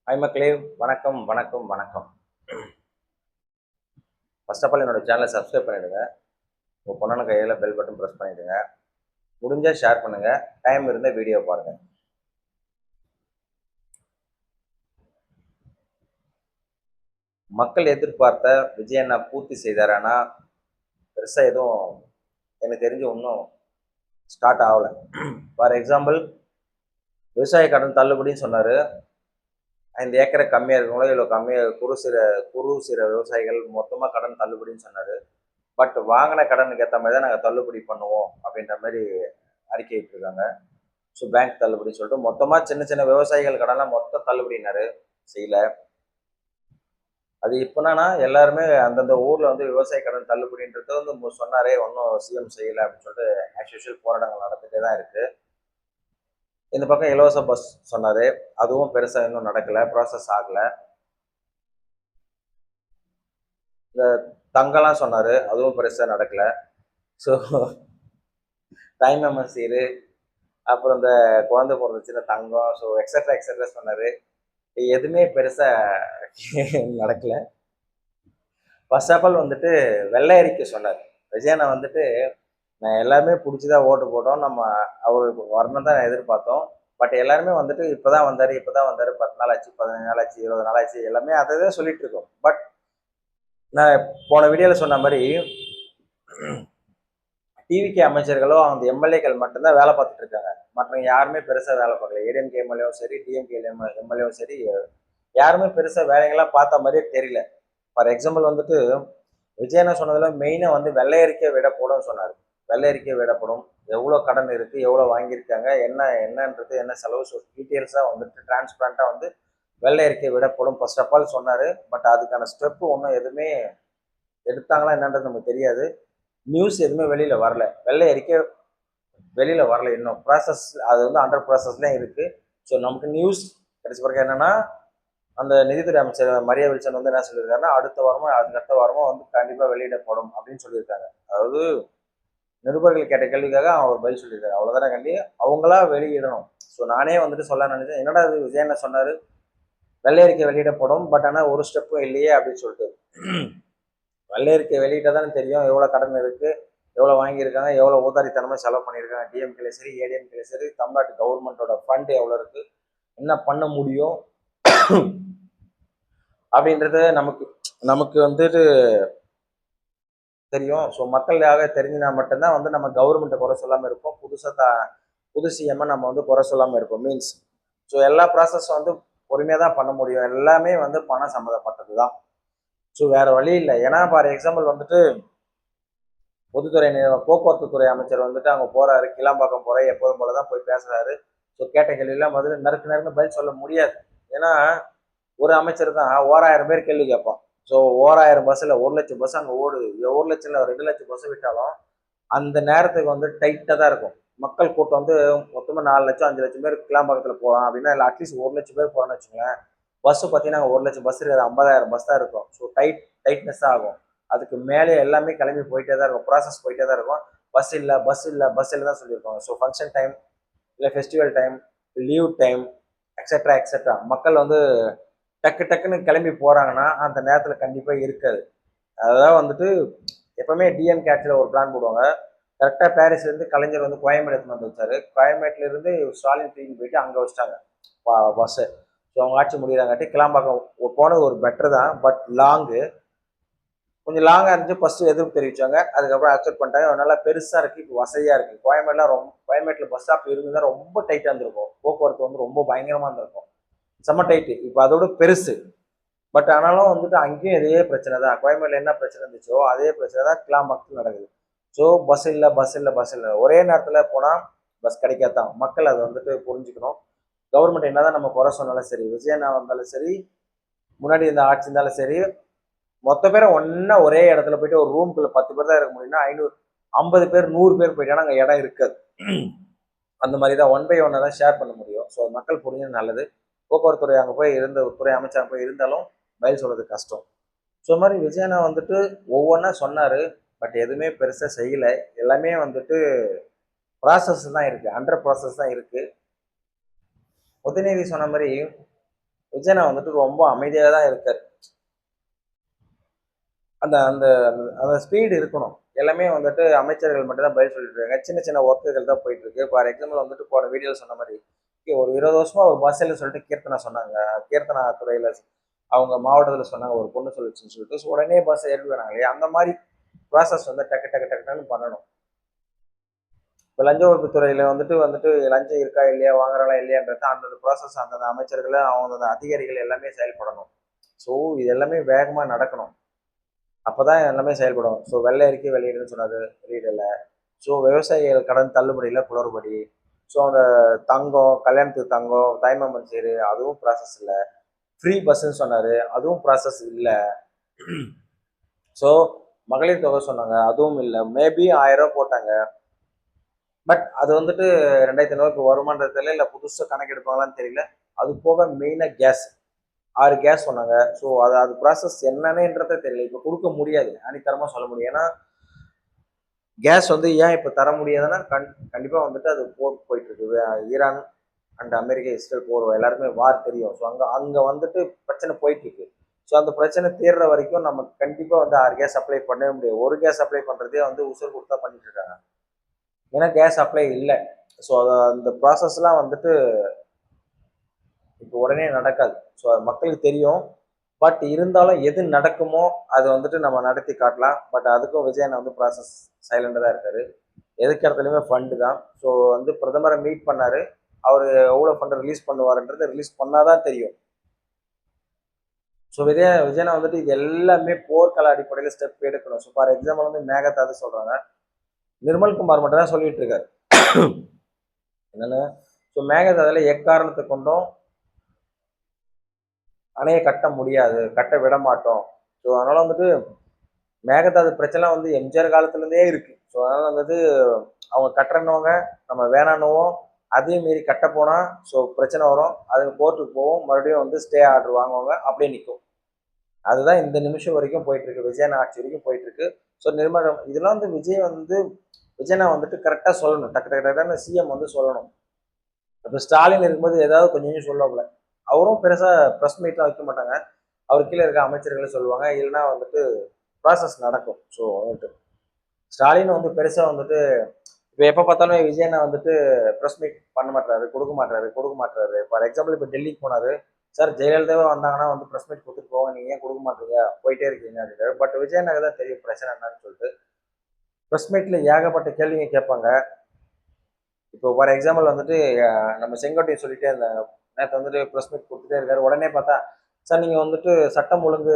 Hi மக்களே, வணக்கம் வணக்கம் வணக்கம். ஃபர்ஸ்ட் ஆஃப் ஆல் என்னோட சேனலை சப்ஸ்கிரைப் பண்ணிவிடுங்க. உங்கள் பொண்ணான கையில் பெல் பட்டன் ப்ரெஸ் பண்ணிவிடுங்க. முடிஞ்சால் ஷேர் பண்ணுங்கள். டைம் இருந்தால் வீடியோ பாருங்கள். மக்கள் எதிர்பார்த்த விஜய் அண்ணா பூர்த்தி செய்தாரானா பெருசாக எதுவும் எனக்கு தெரிஞ்சு ஒன்றும் ஸ்டார்ட் ஆகலை. ஃபார் எக்ஸாம்பிள், விவசாய கடன் தள்ளுபடின்னு சொன்னார். 5 ஏக்கரை கம்மியாக இருக்கவங்களோ இல்லை கம்மியாக குறு சிறு விவசாயிகள் மொத்தமாக கடன் தள்ளுபடின்னு சொன்னார். பட் வாங்கின கடனுக்கு ஏற்ற மாதிரி தான் நாங்கள் தள்ளுபடி பண்ணுவோம் அப்படின்ற மாதிரி அறிக்கை விட்டுருக்காங்க. ஸோ பேங்க் தள்ளுபடி சொல்லிட்டு மொத்தமாக சின்ன சின்ன விவசாயிகள் கடன்லாம் மொத்தம் தள்ளுபடினாரு, செய்யல. அது இப்போனா எல்லாருமே அந்தந்த ஊரில் வந்து விவசாய கடன் தள்ளுபடின்றது வந்து சொன்னாரே, ஒன்றும் சிஎம் செய்யலை அப்படின்னு சொல்லிட்டு ஆஸ் யூஷுவல் போராட்டங்கள் நடந்துகிட்டே தான் இருக்குது. இந்த பக்கம் இலவச பஸ் சொன்னார், அதுவும் பெருசாக இன்னும் நடக்கலை, ப்ராசஸ் ஆகலை. இந்த தங்கம்லாம் சொன்னார், அதுவும் பெருசாக நடக்கலை. ஸோ டைம் சீரு, அப்புறம் இந்த குழந்தை பிறந்துச்சுன்னா தங்கம், ஸோ எக்ஸட்ரா எக்ஸட்ரா சொன்னார். எதுவுமே பெருசாக நடக்கலை. ஃபர்ஸ்ட் ஆஃப் ஆல் வந்துட்டு வெள்ளை அறிக்கை சொன்னார். விஜயண்ணா வந்துட்டு நான் எல்லாருமே பிடிச்சிதான் ஓட்டு போட்டோம், நம்ம அவருக்கு வரணும் தான் எதிர்பார்த்தோம். பட் எல்லாருமே வந்துட்டு இப்போ தான் வந்தார் 10 நாள் ஆச்சு, 15 நாள் ஆச்சு, 20 நாள் ஆச்சு, எல்லாமே அதை தான் சொல்லிட்டு இருக்கோம். பட் நான் போன வீடியோவில் சொன்ன மாதிரி டிவிகே அமைச்சர்களோ அந்த எம்எல்ஏக்கள் மட்டும்தான் வேலை பார்த்துட்டு இருக்காங்க. மற்றவங்க யாருமே பெருசாக வேலை பார்க்கல. ஏடிஎம்கே எம்எல்ஏவும் சரி, டிஎம்கே எம்எல்ஏவும் சரி, யாருமே பெருசாக வேலைங்கள்லாம் பார்த்த மாதிரியே தெரியல. ஃபார் எக்ஸாம்பிள் வந்துட்டு விஜயண்ணா சொன்னதில் மெயினாக வந்து வெள்ளை அறிக்கை விடப்படும் சொன்னார். வெள்ளை அறிக்கை விடப்படும், எவ்வளோ கடன் இருக்குது, எவ்வளோ வாங்கியிருக்காங்க, என்னன்றது, என்ன செலவு டீட்டெயில்ஸாக வந்துட்டு டிரான்ஸ்பரண்ட்டாக வந்து வெள்ளை அறிக்கை விடப்படும் ஃபர்ஸ்ட் ஆஃப் ஆல் சொன்னார். பட் அதுக்கான ஸ்டெப்பு ஒன்றும் எதுவுமே எடுத்தாங்களா என்னன்றது நமக்கு தெரியாது. நியூஸ் எதுவுமே வெளியில் வரல, வெள்ளை அறிக்கை வெளியில் வரல, இன்னும் ப்ராசஸ் அது வந்து அண்டர் ப்ராசஸ்லாம் இருக்குது. ஸோ நமக்கு நியூஸ் கிடைச்ச பிறகு என்னென்னா, அந்த நிதித்துறை அமைச்சர் மரியா வில்சன் வந்து என்ன சொல்லியிருக்காருன்னா, அடுத்த வாரமோ வந்து கண்டிப்பாக வெளியிடப்படும் அப்படின்னு சொல்லியிருக்காங்க. அதாவது நிருபர்கள் கேட்ட கேள்விக்காக அவர் பதில் சொல்லியிருக்காரு, அவ்வளோதானே. அவங்களா வெளியிடணும். ஸோ நானே வந்துட்டு சொல்ல நினைச்சேன், என்னடா இது விஜய் என்ன சொன்னார், வெள்ளை அறிக்கை வெளியிடப்படும், பட் ஆனால் ஒரு ஸ்டெப்பும் இல்லையே அப்படின்னு சொல்லிட்டு. வெள்ளை அறிக்கை வெளியிட்டால் தானே தெரியும் எவ்வளோ கடன் இருக்குது, எவ்வளோ வாங்கியிருக்காங்க, எவ்வளோ ஊதாரித்தனமாக செலவு பண்ணியிருக்காங்க. டிஎம்கேல சரி, ஏடிஎம்கேல சரி, தமிழ்நாட்டு கவர்மெண்ட்டோட ஃபண்டு எவ்வளோ இருக்குது, என்ன பண்ண முடியும் அப்படின்றது நமக்கு வந்துட்டு தெரியும். ஸோ மக்களுக்காக தெரிஞ்சினா மட்டும்தான் வந்து நம்ம கவர்மெண்ட்டை குறை சொல்லாமல் இருப்போம். புது சிஎம்மை நம்ம வந்து குறை சொல்லாமல் இருப்போம். மீன்ஸ் ஸோ எல்லா ப்ராசஸும் வந்து பொறுமையாக தான் பண்ண முடியும். எல்லாமே வந்து பணம் சம்மந்தப்பட்டது தான். ஸோ வேறு வழி இல்லை. ஏன்னா ஃபார் எக்ஸாம்பிள் வந்துட்டு போக்குவரத்து துறை அமைச்சர் வந்துட்டு அவங்க போகிறாரு, கிளாம்பாக்கம் போகிறாரு, எப்போதும் போல தான் போய் பேசுகிறாரு. ஸோ கேட்ட கேள்வியெல்லாம் பதில் நறுக்கு பதில் சொல்ல முடியாது. ஏன்னா ஒரு அமைச்சர் தான் 1000 பேர் கேள்வி கேட்பான். ஸோ 1000 பஸ்ஸில் 1 லட்சம் பஸ் அங்கே ஓடுது. 1 லட்சம் இல்லை, 2 லட்சம் பஸ் விட்டாலும் அந்த நேரத்துக்கு வந்து டைட்டாக தான் இருக்கும். மக்கள் கூட்டம் வந்து மொத்தமாக 4 லட்சம் 5 லட்சம் பேர் கிளாம்பாக்கத்தில் போகலாம் அப்படின்னா, இல்லை அட்லீஸ்ட் 1 லட்சம் பேர் போகிறோன்னு வச்சுக்கோங்களேன். பஸ்ஸு பார்த்தீங்கன்னா 1 லட்சம் பஸ் இருக்காது, 50,000 பஸ் தான் இருக்கும். ஸோ டைட்னஸ் தான் ஆகும். அதுக்கு மேலே எல்லாமே கிளம்பி போயிட்டே தான் இருக்கும், ப்ராசஸ் போயிட்டே தான் இருக்கும். பஸ் இல்லை தான் சொல்லியிருப்பாங்க. ஸோ ஃபங்க்ஷன் டைம், இல்லை festival time, leave time, extra மக்கள் வந்து டக்குன்னு கிளம்பி போகிறாங்கன்னா அந்த நேரத்தில் கண்டிப்பாக இருக்காது. அதான் வந்துட்டு எப்போவுமே டிஎம்கே ஆட்சியில் ஒரு பிளான் போடுவாங்க. கரெக்டாக பாரிஸ்லேருந்து கலைஞர் வந்து கோயம்பேடு எடுத்துன்னு வந்து வச்சார். கோயம்பேட்டிலேருந்து ஸ்டாலின் தூக்கின்னு போயிட்டு அங்கே வச்சிட்டாங்க பஸ்ஸு. ஸோ அவங்க ஆட்சி முடிகிறாங்காட்டி கிளாம்பாக்கம் போனது ஒரு பெட்டர் தான். பட் கொஞ்சம் லாங்காக இருந்துச்சு. ஃபஸ்ட்டு எதிர்ப்பு தெரிவித்தாங்க, அதுக்கப்புறம் அக்செப்ட் பண்ணிட்டாங்க. நல்லா பெருசாக இருக்குது, இப்போ வசதியாக இருக்குது. கோயம்பேட்டில் பஸ் ஸ்டாப் இருந்தால் ரொம்ப டைட்டாக இருந்திருக்கும். போக்குவரத்து வந்து ரொம்ப பயங்கரமாக இருந்திருக்கும், செம்ம டைட்டு. இப்போ அதோட பெருசு. பட் ஆனாலும் வந்துட்டு அங்கேயும் இதே பிரச்சனை தான். கோயம்பேட்டில் என்ன பிரச்சனை இருந்துச்சோ அதே பிரச்சனை தான் கிளாம்பாக்கத்தில் நடக்குது. ஸோ பஸ் இல்லை. ஒரே நேரத்தில் போனால் பஸ் கிடைக்காதான். மக்கள் அதை வந்துட்டு புரிஞ்சுக்கணும். கவர்மெண்ட் என்ன தான் நம்ம குறை சொன்னாலும் சரி, விஜயண்ணா வந்தாலும் சரி, முன்னாடி இந்த ஆட்சி இருந்தாலும் சரி, மொத்த பேரை ஒன்றா ஒரே இடத்துல போயிட்டு ஒரு ரூம்குள்ளே 10 பேர் தான் இருக்க முடியும்னா 50 பேர் 100 பேர் போயிட்டாங்கன்னா அங்கே இடம் இருக்காது. அந்த மாதிரி தான் 1 by 1 தான் ஷேர் பண்ண முடியும். ஸோ மக்கள் புரிஞ்சது நல்லது. போக்குவரத்து துறை அங்கே போய் துறை அமைச்சர் போய் இருந்தாலும் பதில் சொல்கிறது கஷ்டம். ஸோ மாதிரி விஜயண்ணா வந்துட்டு ஒவ்வொன்றா சொன்னார். பட் எதுவுமே பெருசாக செய்யலை. எல்லாமே வந்துட்டு ப்ராசஸ் தான் இருக்குது, அண்டர் ப்ராசஸ் தான் இருக்குது. உதயநிதி சொன்ன மாதிரி விஜயனா வந்துட்டு ரொம்ப அமைதியாக தான் இருக்காரு. அந்த அந்த அந்த ஸ்பீடு இருக்கணும். எல்லாமே வந்துட்டு அமைச்சர்கள் மட்டும் தான் பதில் சொல்லிட்டு இருக்காங்க. சின்ன சின்ன ஒர்க்குகள் தான் போயிட்டு இருக்கு. ஃபார் எக்ஸாம்பிள் வந்துட்டு போன வீடியோல சொன்ன மாதிரி ஒரு 20 வருஷமா ஒரு பஸ்ஸில் சொல்லிட்டு கீர்த்தனா சொன்னாங்க. கீர்த்தனா துறையில அவங்க மாவட்டத்தில் சொன்னாங்க ஒரு பொண்ணு சொல்லிச்சுன்னு சொல்லிட்டு உடனே பஸ் ஏறி வராங்களே அந்த மாதிரி ப்ராசஸ் வந்து டக்கு டக்கு டக்குன்னு பண்ணணும். இப்போ லஞ்ச ஒழிப்புத்துறையில வந்துட்டு வந்துட்டு லஞ்சம் இருக்கா இல்லையா வாங்குறாங்களா இல்லையான்றது அந்தந்த ப்ராசஸ் அந்தந்த அமைச்சர்கள் அவங்க அதிகாரிகள் எல்லாமே செயல்படணும். ஸோ இது எல்லாமே வேகமாக நடக்கணும். அப்பதான் எல்லாமே செயல்படும். ஸோ வெள்ளை அறிக்கை வெளியிடுன்னு சொன்னாரு, வெளியிடல. ஸோ விவசாயிகள் கடன் தள்ளுபடியில் குளறுபடி. ஸோ அந்த தங்கம், கல்யாணத்துக்கு தங்கம், தாய்மாமன் சீரு அதுவும் ப்ராசஸ் இல்லை. ஃப்ரீ பஸ்ஸுன்னு சொன்னாரு, அதுவும் ப்ராசஸ் இல்லை. ஸோ மகளிர் தொகை சொன்னாங்க, அதுவும் இல்லை. மேபி 1000 ரூபா போட்டாங்க. பட் அது வந்துட்டு 2500 வருமானது தெரியல, இல்லை புதுசாக கணக்கு எடுப்பாங்களான்னு தெரியல. அது போக மெயினாக கேஸ் 6 கேஸ் சொன்னாங்க. ஸோ அது ப்ராசஸ் என்னன்னேன்றதே தெரியல. இப்போ கொடுக்க முடியாது, ஆணித்தரமாக சொல்ல முடியும். ஏன்னா கேஸ் வந்து ஏன் இப்போ தர முடியாதுன்னா கண்டிப்பாக வந்துட்டு அது போர் போயிட்டு இருக்கு. ஈரான் அண்ட் அமெரிக்கா இஸ்ரேல் போர் எல்லாருக்குமே வார் தெரியும். ஸோ அங்கே வந்துட்டு பிரச்சனை போயிட்டு இருக்கு. ஸோ அந்த பிரச்சனை தீர்ற வரைக்கும் நம்ம கண்டிப்பாக வந்து 6 கேஸ் அப்ளை பண்ணவே முடியாது. ஒரு கேஸ் அப்ளை பண்ணுறதே வந்து உசுர் கொடுத்தா பண்ணிட்டு இருக்காங்க. ஏன்னா கேஸ் அப்ளை இல்லை. ஸோ அந்த ப்ராசஸ்லாம் வந்துட்டு இப்போ உடனே நடக்காது. ஸோ அது மக்களுக்கு தெரியும். பட் இருந்தாலும் எது நடக்குமோ அதை வந்துட்டு நம்ம நடத்தி காட்டலாம். பட் அதுக்கும் விஜயன் வந்து ப்ராசஸ் சைலண்டாக தான் இருக்காரு. எதுக்கு இடத்துலையுமே ஃபண்டு தான். ஸோ வந்து பிரதமரை மீட் பண்ணாரு. அவர் எவ்வளோ ஃபண்டு ரிலீஸ் பண்ணுவாருன்றது ரிலீஸ் பண்ணாதான் தெரியும். ஸோ விஜயனை வந்துட்டு இது எல்லாமே போர்க்கால அடிப்படையில் ஸ்டெப் எடுக்கணும். ஸோ ஃபார் எக்ஸாம்பிள் வந்து மேகதாது சொல்றாங்க, நிர்மல்குமார் மட்டும் தான் சொல்லிட்டு இருக்காரு. என்னன்னு ஸோ மேகதாதுல எக்காரணத்தை கொண்டும் அணையை கட்ட முடியாது, கட்ட விட மாட்டோம். ஸோ அதனால வந்துட்டு மேகதாது பிரச்சனை வந்து எம்ஜிஆர் காலத்துலேருந்தே இருக்கு. ஸோ அதனால வந்துட்டு அவங்க கட்டுறனவங்க நம்ம வேணானுவோம், அதையும் மீறி கட்ட போனால் ஸோ பிரச்சனை வரும். அது கோர்ட்டுக்கு போவோம், மறுபடியும் வந்து ஸ்டே ஆர்டர் வாங்குவாங்க, அப்படியே நிற்கும். அதுதான் இந்த நிமிஷம் வரைக்கும் போயிட்டு இருக்கு, விஜயன் ஆட்சி வரைக்கும் போயிட்டு இருக்கு. ஸோ நிர்மலம் இதெல்லாம் வந்து விஜயனா வந்துட்டு கரெக்டாக சொல்லணும். டக்கு டக்கு டக்குன்னு சிஎம் வந்து சொல்லணும். இப்போ ஸ்டாலின் இருக்கும்போது ஏதாவது கொஞ்சம் சொல்லல. அவரும் பெருசாக ப்ரெஸ் மீட்லாம் வைக்க மாட்டாங்க. அவர் கீழே இருக்க அமைச்சர்களே சொல்லுவாங்க, இல்லைன்னா வந்துட்டு ப்ராசஸ் நடக்கும். ஸோ வந்துட்டு ஸ்டாலின் வந்து பெருசாக வந்துட்டு இப்போ எப்போ பார்த்தாலும் விஜயனா வந்துட்டு ப்ரெஸ் மீட் பண்ண மாட்டாரு, கொடுக்க மாட்டாரு. ஃபார் எக்ஸாம்பிள் இப்போ டெல்லிக்கு போனாரு, சார் ஜெயலலிதாவே வந்தாங்கன்னா வந்து ப்ரெஸ் மீட் கொடுத்துட்டு போவாங்க, நீங்கள் ஏன் கொடுக்க மாட்டீங்க, போயிட்டே இருக்கீங்க அப்படின்றாரு. பட் விஜயனுக்கு தான் தெரியும் பிரச்சனை என்னன்னு சொல்லிட்டு ப்ரெஸ் மீட்டில் ஏகப்பட்ட கேள்விங்க கேட்பாங்க. இப்போ ஃபார் எக்ஸாம்பிள் வந்துட்டு நம்ம செங்கோட்டையை சொல்லிட்டே இருந்தேன், நேற்று வந்துட்டு ப்ரெஸ் மீட் கொடுத்துட்டே இருக்காரு. உடனே பார்த்தா, சார் நீங்கள் வந்துட்டு சட்டம் ஒழுங்கு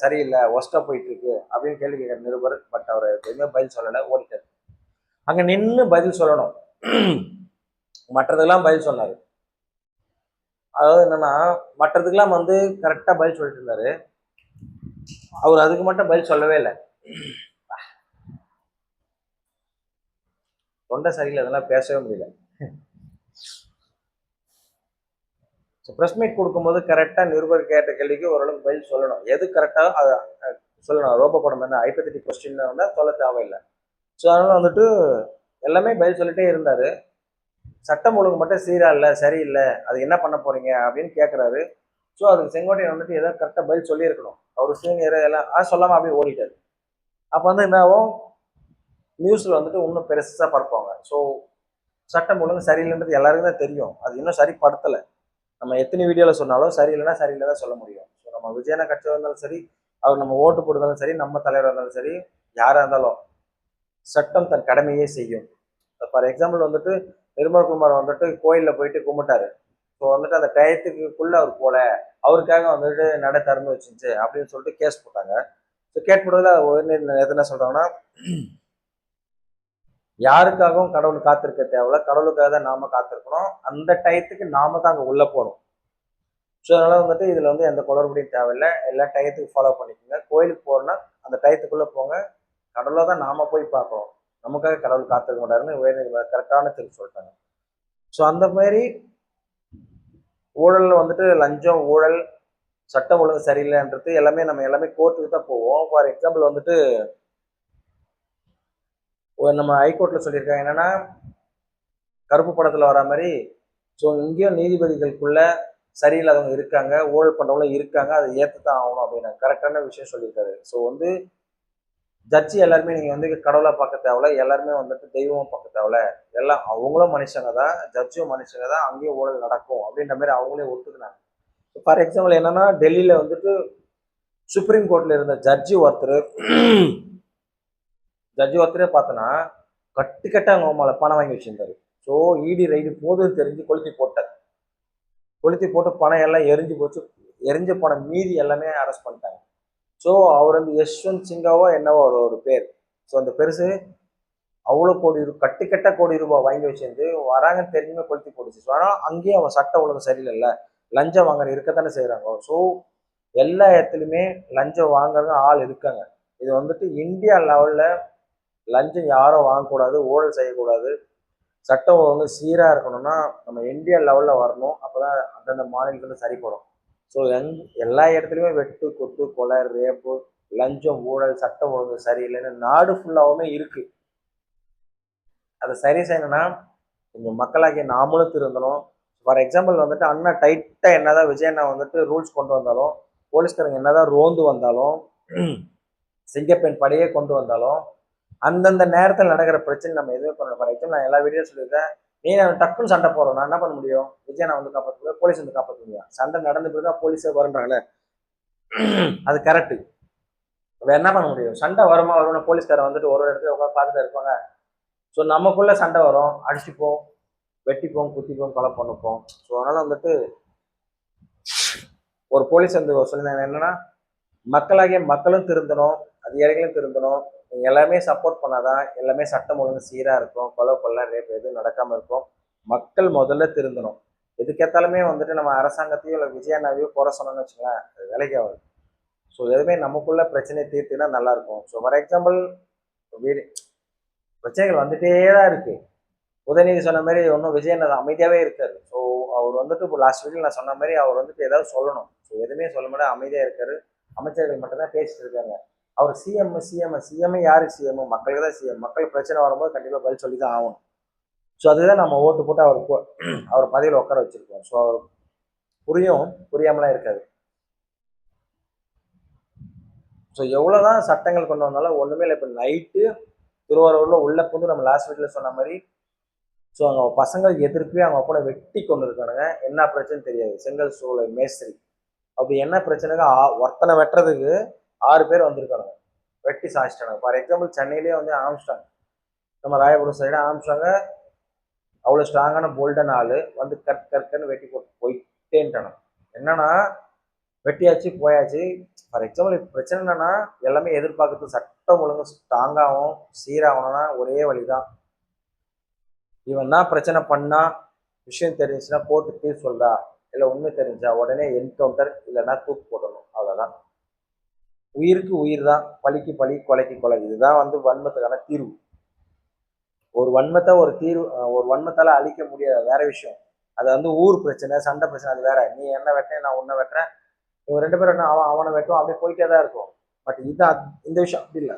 சரியில்லை, ஒஸ்ட்டாக போயிட்டு இருக்கு அப்படின்னு கேள்வி கேட்குற நிருபர். பட் அவர் எதுவுமே பதில் சொல்லலை, ஓடிட்டார். அங்கே நின்று பதில் சொல்லணும். மற்றதுக்கெல்லாம் பதில் சொன்னார். அதாவது என்னன்னா மற்றதுக்கெல்லாம் வந்து கரெக்டாக பதில் சொல்லிட்டு இருந்தாரு. அவர் அதுக்கு மட்டும் பதில் சொல்லவே இல்லை. தொண்டை சரியில்லை, அதெல்லாம் பேசவே முடியல. ப்ரெஸ் மீட் கொடுக்கும்போது கரெக்டாக நிருபர் கேட்ட கேள்விக்கு ஓரளவுக்கு பதில் சொல்லணும். எது கரெக்டாக அதை சொல்லணும். ரோபோ படம் வந்து ஹைப்போதெட்டிக் கொஸ்டின் வந்தால் சொல்ல தேவையில்லை. ஸோ அதனால வந்துட்டு எல்லாமே பதில் சொல்லிட்டே இருந்தார். சட்டம் ஒழுங்கு மட்டும் சீரா இல்லை, சரியில்லை, அது என்ன பண்ண போறீங்க அப்படின்னு கேட்குறாரு. ஸோ அதுக்கு செங்கோட்டையன் வந்துட்டு ஏதாவது கரெக்டாக பதில் சொல்லியிருக்கணும். அவர் சீனியர் எல்லாம் சொல்லாமல் அப்படியே ஓடிட்டார். அப்போ வந்து என்னாவும் நியூஸில் வந்துட்டு இன்னும் பெருசாக பரப்புவாங்க. ஸோ சட்டம் ஒழுங்கு சரியில்லைன்றது எல்லாருக்கும் தான் தெரியும். அது இன்னும் சரிப்படுத்தலை. நம்ம எத்தனை வீடியோவில் சொன்னாலும் சரியில்லைன்னா சரியில்லை தான் சொல்ல முடியும். ஸோ நம்ம விஜயனா கட்சியாக இருந்தாலும் சரி, அவர் நம்ம ஓட்டு போடுறதாலும் சரி, நம்ம தலைவராக இருந்தாலும் சரி, யாராக இருந்தாலும் சட்டம் தன் கடமையே செய்யும். ஃபார் எக்ஸாம்பிள் வந்துட்டு நிர்மல்குமார் வந்துட்டு கோயிலில் போயிட்டு கும்பிட்டாரு. ஸோ வந்துட்டு அந்த டயத்துக்குள்ள அவர் போல, அவருக்காக வந்துட்டு நடை திறந்து வச்சுச்சு அப்படின்னு சொல்லிட்டு கேஸ் போட்டாங்க. ஸோ கேட் போட்டதில் என்ன சொல்றாங்கன்னா, யாருக்காகவும் கடவுள் காத்திருக்க தேவையில்ல, கடவுளுக்காக தான் நாம காத்திருக்கணும். அந்த டயத்துக்கு நாம தான் அங்கே உள்ள போகணும். ஸோ அதனால வந்துட்டு இதுல வந்து எந்த குளறுபடியும் தேவையில்லை, எல்லா டயத்துக்கு ஃபாலோ பண்ணிக்கோங்க. கோயிலுக்கு போறோம்னா அந்த டயத்துக்குள்ள போங்க, கடவுளை தான் நாம போய் பார்க்கணும், நமக்காக கடவுள் காத்திருக்க மாட்டாருன்னு உயர்நீதிமன்றம் கரெக்டான தீர்ப்பு சொல்லிட்டாங்க. ஸோ அந்த மாதிரி ஊழல் வந்துட்டு லஞ்சம், ஊழல், சட்டம் ஒழுங்கு சரியில்லைன்றது எல்லாமே கோர்ட்டுக்கு தான் போவோம். ஃபார் எக்ஸாம்பிள் வந்துட்டு நம்ம ஹைகோர்ட்ல சொல்லியிருக்காங்க என்னன்னா, கருப்பு படத்துல வர மாதிரி ஸோ இங்கேயும் நீதிபதிகளுக்குள்ள சரியில்லாதவங்க இருக்காங்க, ஊழல் பண்ணுறவங்களும் இருக்காங்க, அதை ஏற்று தான் ஆகணும் அப்படின்னு கரெக்டான விஷயம் சொல்லியிருக்காரு. ஸோ வந்து ஜட்ஜி எல்லாருமே நீங்கள் வந்து கடவுளாக பார்க்க தேவையில்ல, எல்லாருமே வந்துட்டு தெய்வமாக பார்க்க தேவையில்ல, எல்லாம் அவங்களும் மனுஷங்க தான், ஜட்ஜும் மனுஷங்க தான், அங்கேயும் ஊழல் நடக்கும் அப்படின்ற மாதிரி அவங்களே ஒத்துக்கினாங்க. ஃபார் எக்ஸாம்பிள் என்னன்னா, டெல்லியில் வந்துட்டு சுப்ரீம் கோர்ட்டில் இருந்த ஜட்ஜி ஒருத்தரே பார்த்தோன்னா கட்டு அவங்க மேலே பணம் வாங்கி வச்சிருந்தாரு. ஸோ இடி ரைடு போதுன்னு தெரிஞ்சு கொளுத்தி போட்டு பணம் எல்லாம் எரிஞ்சு போச்சு. எரிஞ்ச பணம் மீதி எல்லாமே அரெஸ்ட் பண்ணிட்டாங்க. ஸோ அவர் வந்து யஷ்வந்த் சிங்காவோ என்னவோ ஒரு பேர். ஸோ அந்த பெருசு அவ்வளோ கட்ட கோடி ரூபாய் வாங்கி வச்சிருந்து வராங்கன்னு தெரிஞ்சுமே கொளுத்தி போட்டுச்சு. ஸோ ஆனால் அங்கேயும் அவன் சட்ட ஒழுங்கு சரியில்லைல்ல, லஞ்சம் வாங்குற இருக்கத்தானே செய்கிறாங்க. ஸோ எல்லா இடத்துலையுமே லஞ்சம் வாங்குறவங்க ஆள் இருக்காங்க. இது வந்துட்டு இந்தியா லெவலில் லஞ்சம் யாரும் வாங்கக்கூடாது, ஊழல் செய்யக்கூடாது, சட்டம் ஒழுங்கு சீராக இருக்கணும்னா நம்ம இந்தியா லெவலில் வரணும். அப்போ தான் அந்தந்த மாநிலத்தில் சரிப்படும். ஸோ எல்லா இடத்துலையுமே வெட்டு, கொத்து, கொலை, ரேப்பு, லஞ்சம், ஊழல், சட்டம் ஒழுங்கு சரியில்லைன்னு நாடு ஃபுல்லாகவுமே இருக்குது. அதை சரி செய்யணும்னா கொஞ்சம் மக்களாகிய நாமளும் திருந்தணும். ஃபார் எக்ஸாம்பிள் வந்துட்டு அண்ணா டைட்டாக என்னதான் விஜய் அண்ணா வந்துட்டு ரூல்ஸ் கொண்டு வந்தாலும், போலீஸ்காரங்க என்னதான் ரோந்து வந்தாலும், சிங்கப்பெண் படையே கொண்டு வந்தாலும், அந்தந்த நேரத்தில் நடக்கிற பிரச்சனை நம்ம எதுவுமே பண்ணணும். ஃபார் எக்ஸாம்பிள் நான் எல்லா வீடியோ சொல்லியிருக்கேன், நீ டக்குன்னு சண்டை போடுறோம், நான் என்ன பண்ண முடியும்? விஜய் நான் வந்து காப்பாற்ற முடியும், போலீஸ் வந்து காப்பாற்ற முடியும். சண்டை நடந்து போய் தான் போலீஸே வருன்றாங்களே, அது கரெக்டு. வேற என்ன பண்ண முடியும்? சண்டை வருமா வரும்னு போலீஸ்காரன் வந்துட்டு ஒரு இடத்துல உட்காந்து பார்த்துட்டு இருப்பாங்க. ஸோ நமக்குள்ள சண்டை வரும், அடிச்சுப்போம், வெட்டிப்போம், குத்திப்போம், கொலை பண்ணிப்போம். ஸோ அதனால வந்துட்டு ஒரு போலீஸ் வந்து சொல்லியிருந்தாங்க என்னன்னா, மக்களாகிய மக்களும் திருந்தணும், அதிகாரிகளும் திருந்தணும், எல்லாமே சப்போர்ட் பண்ணாதான் எல்லாமே சட்டம் ஒழுங்கு சீராக இருக்கும், கொலை ரேப் எதுவும் நடக்காமல் இருக்கும். மக்கள் முதல்ல திருந்தணும். எதுக்கேத்தாலுமே வந்துட்டு நம்ம அரசாங்கத்தையோ இல்லை விஜயண்ணாவையோ குறை சொன்னோம்னு வச்சுக்கோங்களேன், அது வேலைக்கு ஆகாது. ஸோ எதுவுமே நமக்குள்ள பிரச்சனையை தீர்த்துனா நல்லா இருக்கும். ஸோ ஃபார் எக்ஸாம்பிள் வீடு பிரச்சனைகள் வந்துட்டே தான் இருக்கு. உதயநிதி சொன்ன மாதிரி ஒன்றும் விஜயண்ணா அமைதியாகவே இருக்காரு. ஸோ அவர் வந்துட்டு இப்போ லாஸ்ட் வீக்கில் நான் சொன்ன மாதிரி அவர் வந்துட்டு ஏதாவது சொல்லணும். ஸோ எதுவுமே சொல்ல முடியாது, அமைதியாக இருக்காரு. அமைச்சர்கள் மட்டும்தான் பேசிட்டு இருக்காங்க. அவர் சிஎம் யாரு சிஎம்? மக்களுக்கு தான் சிஎம். மக்கள் பிரச்சனை வரும்போது கண்டிப்பாக பதில் சொல்லி தான் ஆகணும். ஸோ அதுதான் நம்ம ஓட்டு போட்டு அவர் பதவியில் உட்கார வச்சிருக்கோம். ஸோ அவர் புரியாமலாம் இருக்காது. ஸோ எவ்வளோதான் சட்டங்கள் கொண்டு வந்தாலும் ஒன்றுமே இல்லை. இப்போ நைட்டு திருவாரூரில் உள்ள புந்து நம்ம லாஸ்ட் வீட்டில் சொன்ன மாதிரி, ஸோ அவங்க பசங்களுக்கு எதிர்ப்பே அவங்க கூட வெட்டி கொண்டு இருக்கானுங்க. என்ன பிரச்சனைன்னு தெரியாது. செங்கல் சூளை மேஸ்திரி அப்படி என்ன பிரச்சனைக்கு ஒருத்தனை வெட்டுறதுக்கு 6 பேர் வந்திருக்கானுங்க, வெட்டி சாய்ச்சிட்டாங்க. ஃபார் எக்ஸாம்பிள் சென்னையிலேயே வந்து ஆம்ஸ்டாங், நம்ம ராயபுரம் சைடு ஆம்ஸ்டாங்க அவ்வளோ ஸ்ட்ராங்கான போல்டான ஆள் வந்து கற்கன்னு வெட்டி போட்டு போயிட்டேன்ட்டானு. என்னன்னா வெட்டியாச்சு போயாச்சு. ஃபார் எக்ஸாம்பிள் இப்போ பிரச்சனை என்னன்னா, எல்லாமே எதிர்பார்க்கறது சட்டம் ஒழுங்கு ஸ்ட்ராங்காகவும் சீராகணும்னா ஒரே வழி தான். இவன் தான் பிரச்சனை பண்ணா, விஷயம் தெரிஞ்சுன்னா போட்டு தீர் சொல்றா, இல்லை உண்மை தெரிஞ்சா உடனே என்கவுண்டர், இல்லைன்னா தூக்கு போடணும். அவ்வளோதான். உயிருக்கு உயிர் தான், பழிக்கு பழி, கொலைக்கு கொலை. இதுதான் வந்து வன்மத்துக்கான தீர்வு. ஒரு வன்மத்தால அழிக்க முடியாது, வேற விஷயம். அது வந்து ஊர் பிரச்சனை, சண்டை பிரச்சனை, அது வேற. நீ என்ன வெட்டேன், நான் உன்னை வெட்டுறேன், இவங்க 2 பேரும் அவனை வெட்டும், அப்படியே போயிட்டே தான் இருக்கும். பட் இதுதான் இந்த விஷயம் அப்படி இல்லை.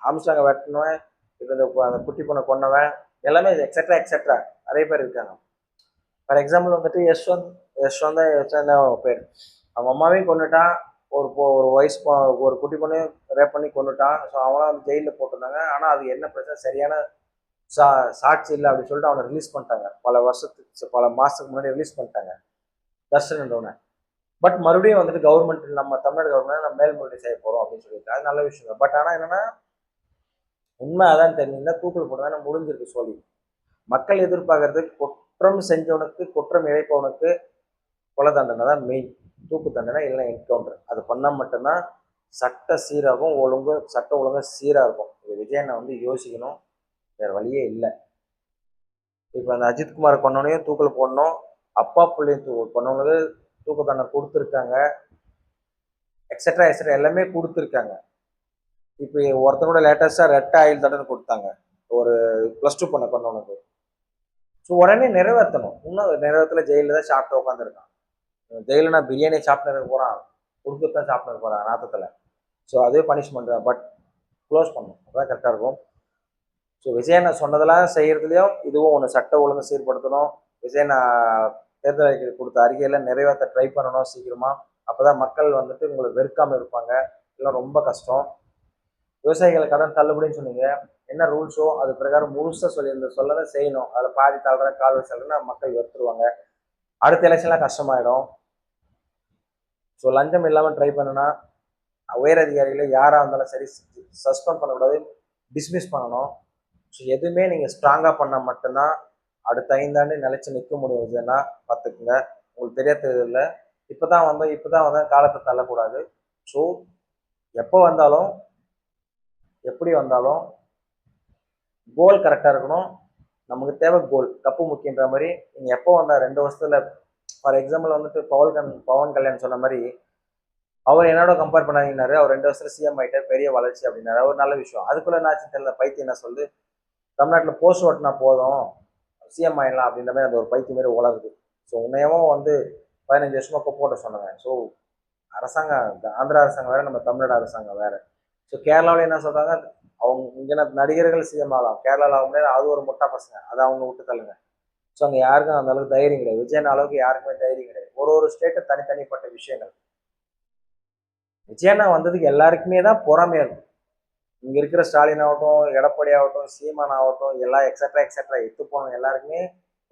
ஆம்ஸ்டாங்க வெட்டினவன், இப்போ அந்த குட்டி பொண்ணை கொன்னவன், எல்லாமே எக்ஸெட்ரா நிறைய பேர் இருக்காங்க. ஃபார் எக்ஸாம்பிள் வந்துட்டு யஷ்வந்த் பேர், அவங்க அம்மாவையும் கொண்டுட்டான், ஒரு வயசு ஒரு குட்டி பொண்ணு ரேப் பண்ணி கொண்டுட்டான். ஸோ அவங்களாம் வந்து ஜெயிலில் போட்டிருந்தாங்க. ஆனால் அது என்ன பிரச்சனை, சரியான சாட்சி இல்லை அப்படின்னு சொல்லிட்டு அவனை ரிலீஸ் பண்ணிட்டாங்க. பல மாதத்துக்கு முன்னாடி ரிலீஸ் பண்ணிட்டாங்க தர்ஷன்ன்றவனை. பட் மறுபடியும் வந்துட்டு கவர்மெண்ட், நம்ம தமிழ்நாடு கவர்மெண்ட் நம்ம மேல்முறையீடு செய்ய போகிறோம் அப்படின்னு சொல்லிட்டு, அது நல்ல விஷயம் தான். பட் ஆனால் என்னன்னா, உண்மை அதான் தெரிஞ்சுன்னா தூக்கில் போட்டு தானே முடிஞ்சிருக்கு சொல்லி. மக்கள் எதிர்பார்க்கறது குற்றம் செஞ்சவனுக்கு, குற்றம் இழைப்பவனுக்கு கொலை தண்டனை தான் மெயின். தூக்கு தண்டனை இல்லைன்னா என்கவுண்டர். அது பண்ணால் மட்டும்தான் சட்ட சீராகும், சட்ட ஒழுங்கு சீராக இருக்கும். இது விஜயண்ணா வந்து யோசிக்கணும், வேறு வழியே இல்லை. இப்போ அந்த அஜித்குமார் கொண்டவனையும் தூக்கில் போடணும், அப்பா பிள்ளையும் கொண்டவனுக்கு தூக்கு தண்டனை கொடுத்துருக்காங்க, எக்ஸட்ரா எல்லாமே கொடுத்துருக்காங்க. இப்போ ஒருத்தனோட லேட்டஸ்டாக ரெட்டை ஆயில் தண்டனை கொடுத்தாங்க, ஒரு +2 பண்ண கொண்டவனுக்கு. ஸோ உடனே நிறைவேற்றணும். இன்னும் நிறைவேற்றல, ஜெயிலில் தான் சாப்பிட்டு உட்காந்துருக்கான். ஜெயிலில் நான் பிரியாணி சாப்பிட்டு இருக்க போகிறான், கொடுக்குத்தான் சாப்பிட்டு இருக்க போகிறான் நாத்தத்தில். ஸோ அதே பனிஷ்மெண்ட் தான். பட் க்ளோஸ் பண்ணணும், அதுதான் கரெக்டாக இருக்கும். ஸோ விஜயண்ணா சொன்னதெல்லாம் செய்கிறதுலையும் இதுவும் ஒன்று, சட்ட ஒழுங்கு சீர்படுத்தணும். விஜயண்ணா தேர்தல் அறிக்கை கொடுத்த அறிக்கையில் நிறைவேற்ற ட்ரை பண்ணணும் சீக்கிரமாக. அப்போ தான் மக்கள் வந்துட்டு உங்களை வெறுக்காமல் இருப்பாங்க. இதெல்லாம் ரொம்ப கஷ்டம். விவசாயிகள் கடன் தள்ளுபடின்னு சொன்னீங்க. என்ன ரூல்ஸோ அது பிரகாரம் முழுசாக சொல்லதை செய்யணும். அதில் பாதி தள்ளுறேன் கால் வச்சு மக்கள் வெறுத்துருவாங்க. அடுத்த எலெக்ஷன்லாம் கஷ்டமாயிடும். ஸோ லஞ்சம் இல்லாமல் ட்ரை பண்ணுனா உயர் அதிகாரிகளை யாராக இருந்தாலும் சரி சஸ்பெண்ட் பண்ணக்கூடாது, டிஸ்மிஸ் பண்ணணும். ஸோ எதுவுமே நீங்கள் ஸ்ட்ராங்காக பண்ணால் மட்டும்தான் அடுத்த 5 ஆண்டு நிலைச்சு நிற்க முடியும். விஜயனா பார்த்துக்குங்க. உங்களுக்கு தெரியாததில்லை, இப்போ தான் வந்தோம் காலத்தை தள்ளக்கூடாது. ஸோ எப்போ வந்தாலும் எப்படி வந்தாலும் கோல் கரெக்டாக இருக்கணும். நமக்கு தேவை கோல், கப்பு முக்கியன்ற மாதிரி. நீங்கள் எப்போ வந்தால் 2 வருஷத்துல ஃபார் எக்ஸாம்பிள் வந்துட்டு பவன் கல்யாண் சொன்ன மாதிரி அவர் என்னோட கம்பேர் பண்ணாங்கன்னாரு. அவர் 2 வருஷத்துல சிஎம் ஆகிட்டார், பெரிய வளர்ச்சி அப்படின்னாரு. ஒரு நல்ல விஷயம். அதுக்குள்ள என்னாச்சு தெரியல, பைத்தியம் என்ன சொல்லுது, தமிழ்நாட்டில் போஸ்ட் ஓட்டினா போதும் சிஎம் ஆயிடலாம் அப்படின்ற மாதிரி அந்த ஒரு பைத்தியம் மாதிரி உலருது. ஸோ உன்னையவும் 15 வருஷமா குப்பை போட்ட சொன்னாங்க. ஸோ அரசாங்கம் ஆந்திரா அரசாங்கம் வேற, நம்ம தமிழ்நாடு அரசாங்கம் வேற. ஸோ கேரளாவில் என்ன சொல்றாங்க, அவங்க இங்கே நடிகர்கள் சிஎம் ஆகலாம், கேரளாவில் ஆக முடியாது, அது ஒரு முட்டா பசங்க, அதை அவங்க விட்டு தள்ளுங்க. ஸோ அங்கே யாருக்கும் அந்த அளவுக்கு தைரியம் கிடையாது. விஜயன் அளவுக்கு யாருக்குமே தைரியம் கிடையாது. ஒரு ஸ்டேட்டு தனித்தனிப்பட்ட விஷயங்கள். விஜயண்ணா வந்ததுக்கு எல்லாருக்குமே தான் பொறாமையா இருக்கும். இங்க இருக்கிற ஸ்டாலின் ஆகட்டும், எடப்பாடி ஆகட்டும், சீமான் ஆகட்டும், எல்லாம் எக்ஸட்ரா எத்து போனவங்க எல்லாருக்குமே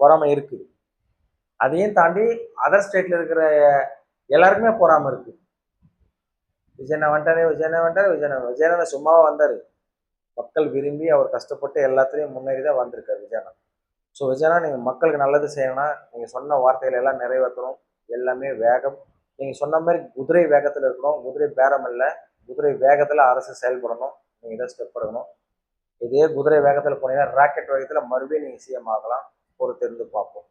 பொறாமை இருக்குது. அதையும் தாண்டி அதர் ஸ்டேட்ல இருக்கிற எல்லாருக்குமே பொறாமை இருக்கு. விஜயண்ணா வந்துட்டாரு. விஜயண்ணா சும்மாவா வந்தாரு, மக்கள் விரும்பி அவர் கஷ்டப்பட்டு எல்லாத்துலேயும் முன்னேறி தான் வந்திருக்காரு விஜயண்ணா. ஸோ விஜயண்ணா, நீங்கள் மக்களுக்கு நல்லது செய்யணும்னா நீங்கள் சொன்ன வார்த்தைகள் எல்லாம் நிறைவேற்றணும். எல்லாமே வேகம். நீங்கள் சொன்ன மாதிரி குதிரை வேகத்தில் இருக்கணும். குதிரை பேரம் இல்லை, குதிரை வேகத்தில் அரசு செயல்படணும். நீங்கள் தான் ஸ்டெப் எடுக்கணும். இதே குதிரை வேகத்தில் போனீங்கன்னா ராக்கெட் வேகத்தில் மறுபடியும் நீங்கள் சிஎம் ஆகலாம். பொறுத்திருந்து பார்ப்போம்.